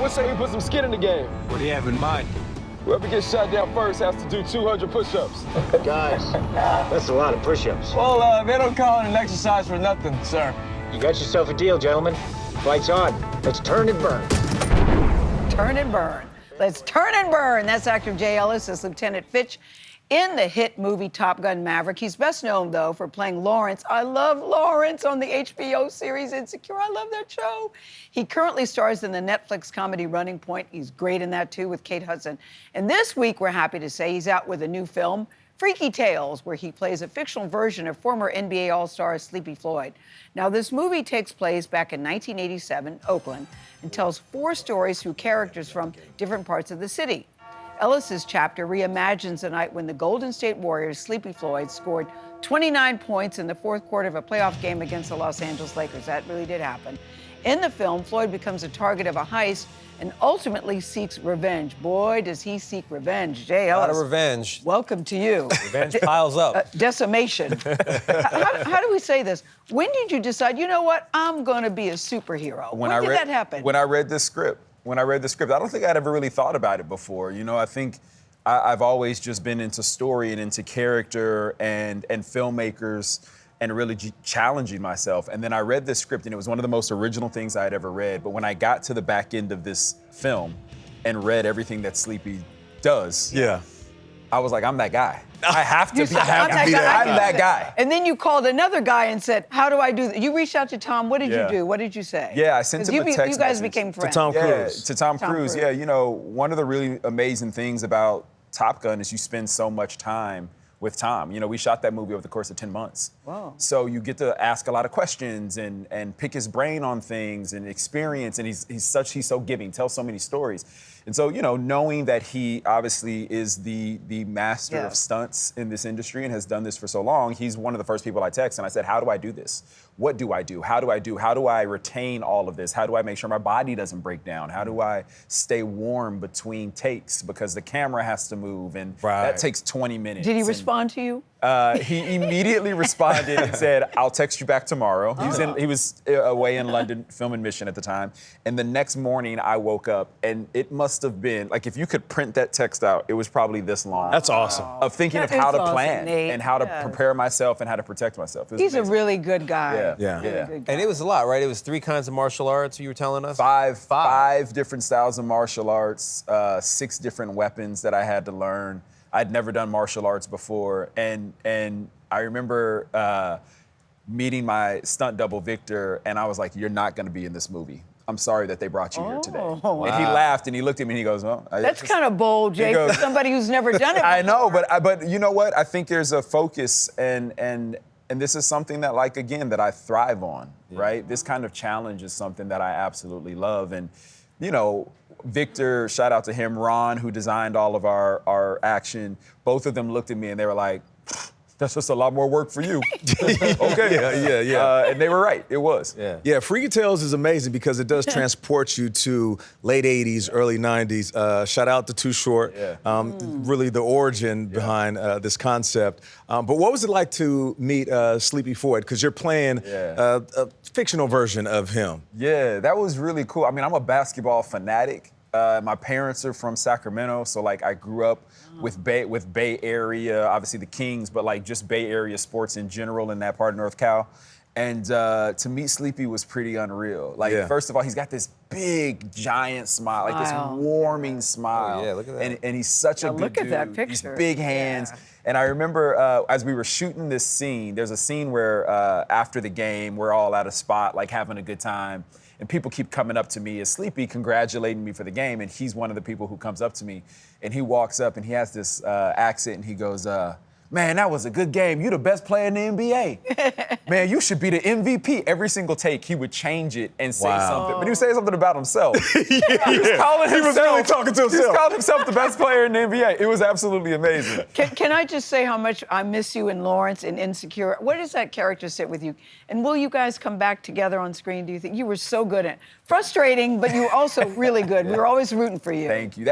What say we put some skin in the game? What do you have in mind? Whoever gets shot down first has to do 200 push-ups. Guys, that's a lot of push-ups. Well, they don't call it an exercise for nothing, sir. You got yourself a deal, gentlemen. Fight's on. Let's turn and burn. Turn and burn. Let's turn and burn. That's actor Jay Ellis as Lieutenant Fitch in the hit movie Top Gun Maverick. He's best known, though, for playing Lawrence. I love Lawrence on the HBO series Insecure. I love that show. He currently stars in the Netflix comedy Running Point. He's great in that, too, with Kate Hudson. And this week, we're happy to say he's out with a new film, Freaky Tales, where he plays a fictional version of former NBA All-Star Sleepy Floyd. Now, this movie takes place back in 1987, Oakland, and tells 4 stories through characters from different parts of the city. Ellis's chapter reimagines the night when the Golden State Warriors' Sleepy Floyd scored 29 points in the fourth quarter of a playoff game against the Los Angeles Lakers. That really did happen. In the film, Floyd becomes a target of a heist and ultimately seeks revenge. Boy, does he seek revenge. Jay Ellis. A lot of revenge. Welcome to you. Revenge piles up. Decimation. How do we say this? When did you decide, you know what, I'm going to be a superhero? When did that happen? When I read the script. I don't think I'd ever really thought about it before. You know, I think I've always just been into story and into character and filmmakers and really challenging myself. And then I read this script, and it was one of the most original things I had ever read. But when I got to the back end of this film and read everything that Sleepy does, I was like, I'm that guy. I have to be that. I'm that guy. And then you called another guy and said, how do I do that? You reached out to Tom. What did you do? What did you say? Yeah, I sent him a text You guys message. became friends. To Tom Cruise. To Tom Cruise, yeah. You know, one of the really amazing things about Top Gun is you spend so much time with Tom. You know, we shot that movie over the course of 10 months. Wow. So you get to ask a lot of questions and pick his brain on things and experience, and he's so giving, tells so many stories. And so, you know, knowing that he obviously is the master of stunts in this industry and has done this for so long, he's one of the first people I text, and I said, how do I do this? What do I do? How do I retain all of this? How do I make sure my body doesn't break down? How do I stay warm between takes? Because the camera has to move, and that takes 20 minutes. Did he respond to you? He immediately responded and said, I'll text you back tomorrow. He was away in London filming Mission at the time. And the next morning I woke up, and it must have been, like, if you could print that text out, it was probably this long. That's awesome. Of thinking of how to plan and how to prepare myself and how to protect myself. He's amazing. A really good guy. Yeah. Really and it was a lot, right? It was 3 kinds of martial arts you were telling us? Five different styles of martial arts, 6 different weapons that I had to learn. I'd never done martial arts before, and I remember meeting my stunt double, Victor, and I was like, you're not gonna be in this movie. I'm sorry that they brought you here today. Wow. And he laughed and he looked at me and he goes, well. That's kind of bold, Jay, for somebody who's never done it before. I know, but you know what? I think there's a focus and this is something that, like, again, that I thrive on, right? This kind of challenge is something that I absolutely love. And, you know, Victor, shout out to him, Ron, who designed all of our action, both of them looked at me and they were like, that's just a lot more work for you. Okay. Yeah. And they were right. It was. Yeah, Freaky Tales is amazing because it does transport you to late 80s, early 90s. Shout out to Too Short. Really the origin behind this concept. But what was it like to meet Sleepy Floyd? Because you're playing a fictional version of him. Yeah, that was really cool. I mean, I'm a basketball fanatic. My parents are from Sacramento, so, like, I grew up with Bay Area, obviously the Kings, but, like, just Bay Area sports in general in that part of North Cal. And to meet Sleepy was pretty unreal. Like, first of all, he's got this big, giant smile, like this warming smile. Oh, yeah, look at that. And he's such a good look dude. at that picture. These big hands. And I remember as we were shooting this scene, there's a scene where after the game, we're all at a spot, like, having a good time. And people keep coming up to me as Sleepy, congratulating me for the game. And he's one of the people who comes up to me. And he walks up and he has this accent and he goes, man, that was a good game. You the best player in the NBA. Man, you should be the MVP. Every single take, he would change it and say something. But he would say something about himself. He was really talking to himself. He called himself the best player in the NBA. It was absolutely amazing. Can I just say how much I miss you in Lawrence and Insecure? Where does that character sit with you? And will you guys come back together on screen, do you think? You were so good at it. Frustrating, but you were also really good. We were always rooting for you. Thank you.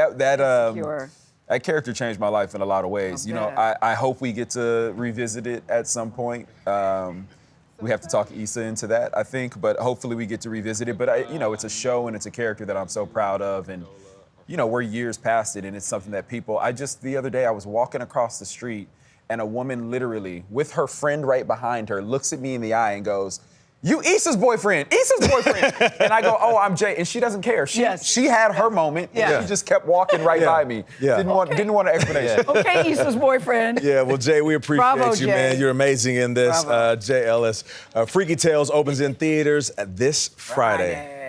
That character changed my life in a lot of ways. You know, I hope we get to revisit it at some point. We have to talk Issa into that, I think, but hopefully we get to revisit it. But, it's a show and it's a character that I'm so proud of. And, we're years past it, and it's something that the other day I was walking across the street, and a woman literally, with her friend right behind her, looks at me in the eye and goes, "You Issa's boyfriend, Issa's boyfriend." And I go, "Oh, I'm Jay." And she doesn't care. She had her moment, and she just kept walking right by me. Yeah. Didn't want an explanation. Okay, Issa's boyfriend. Yeah, well, Jay, we appreciate Bravo, you, Jay. man. You're amazing in this. Bravo. Jay Ellis. Freaky Tales opens in theaters this Friday.